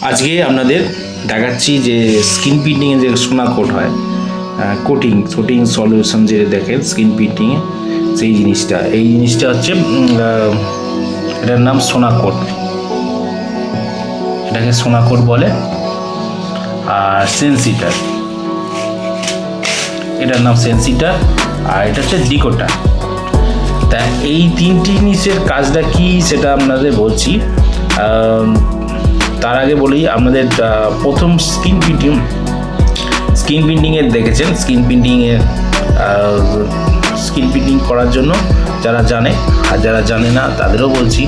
আজকে আপনাদের দেখাচ্ছি যে স্কিন প্রিন্টিংয়ে যে সোনা কোট হয়, কোটিং সলিউশন যে দেখেন স্কিন প্রিন্টিংয়ে, সেই জিনিসটা হচ্ছে এটার নাম সোনা কোট। এটাকে সোনা কোট বলে। আর সেন্সিটার, এটার নাম সেন্সিটার। আর এটা হচ্ছে ডিকোটার। তা এই তিনটি জিনিসের কাজটা কি সেটা আপনাদের বলছি। তার আগে বলি আপনাদের প্রথম স্কিন প্রিন্টিংয়ের দেখেছেন, স্কিন প্রিন্টিং করার জন্য যারা জানে আর যারা জানে না তাদেরও বলছি,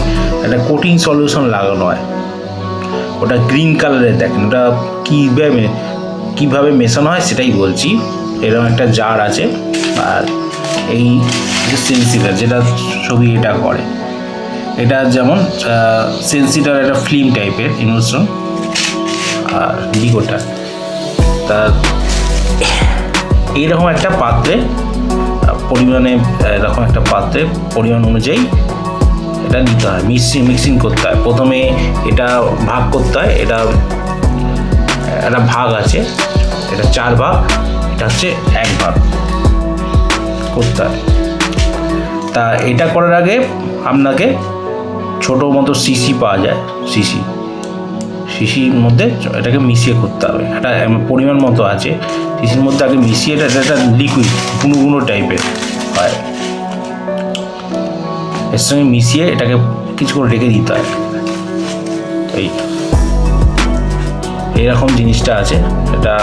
একটা কোটিং সলিউশন লাগানো হয়। ওটা গ্রিন কালারের, দেখেন ওটা কীভাবে মেশানো হয় সেটাই বলছি। এরকম একটা জার আছে, আর এই সেন্সিটার যেটা ছবি এটা করে, এটা যেমন সেন্সিটার একটা ফিল্ম টাইপের ইমোশন, আর ডিকোটার। তা এইরকম একটা পাত্রে পরিমাণ অনুযায়ী এটা নিতে হয়, মিক্সিং করতে হয়। প্রথমে এটা ভাগ করতে হয়। এটা একটা ভাগ আছে, এটা 4 ভাগ, এটা হচ্ছে 1 ভাগ করতে হয়। তা এটা করার আগে আপনাকে ছোটো মতো শিশি পাওয়া যায়, শিশির মধ্যে এটাকে মিশিয়ে করতে হবে। একটা পরিমাণ মতো আছে, শিশির মধ্যে আগে মিশিয়ে এটা একটা লিকুইড গুঁড়ো টাইপের হয়। এর সঙ্গে মিশিয়ে এটাকে কিছুক্ষণ রেখে দিতে হয়। এইরকম জিনিসটা আছে, এটা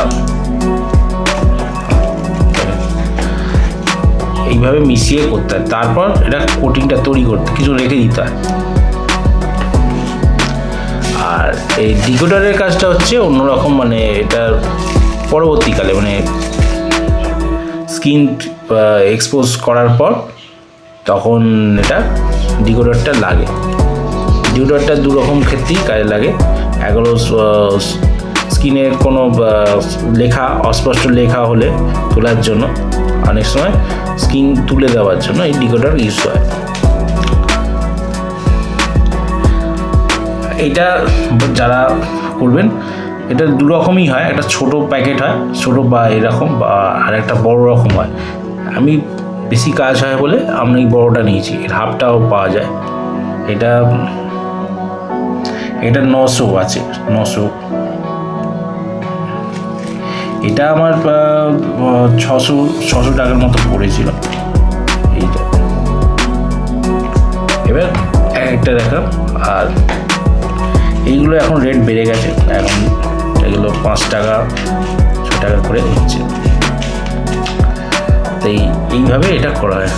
এইভাবে মিশিয়ে করতে হয়। তারপর এটা কোটিংটা তৈরি করতে কিছু রেখে দিতে হয়। আর এই ডিকোডারের কাজটা হচ্ছে অন্যরকম, মানে এটা পরবর্তীকালে মানে স্কিন এক্সপোজ করার পর তখন এটা ডিকোডারটা লাগে। ডিকোডারটা দুরকম ক্ষেত্রেই কাজে লাগে। এক হলো স্কিনের কোনো অস্পষ্ট লেখা হলে তোলার জন্য, অনেক সময় স্কিন তুলে দেওয়ার জন্য এই ডিকোডার ইউজ হয়। এটা যারা করবেন, এটা দুরকমই হয়। একটা ছোট প্যাকেট হয়, ছোটো বা এরকম, বা আর একটা বড় রকম হয়। আমি বেশি কাজ হয় বলে আমি বড়টা নিয়েছি, এর হাফটাও পাওয়া যায়। এটা 900 আছে, 900। এটা আমার 600 টাকার মতো পড়েছিল এইটা। এবার একটা দেখাম। আর এইগুলো এখন রেট বেড়ে গেছে, এখন এগুলো 5 টাকা 6 টাকা করে হচ্ছে। তাই এইভাবে এটা করা হয়।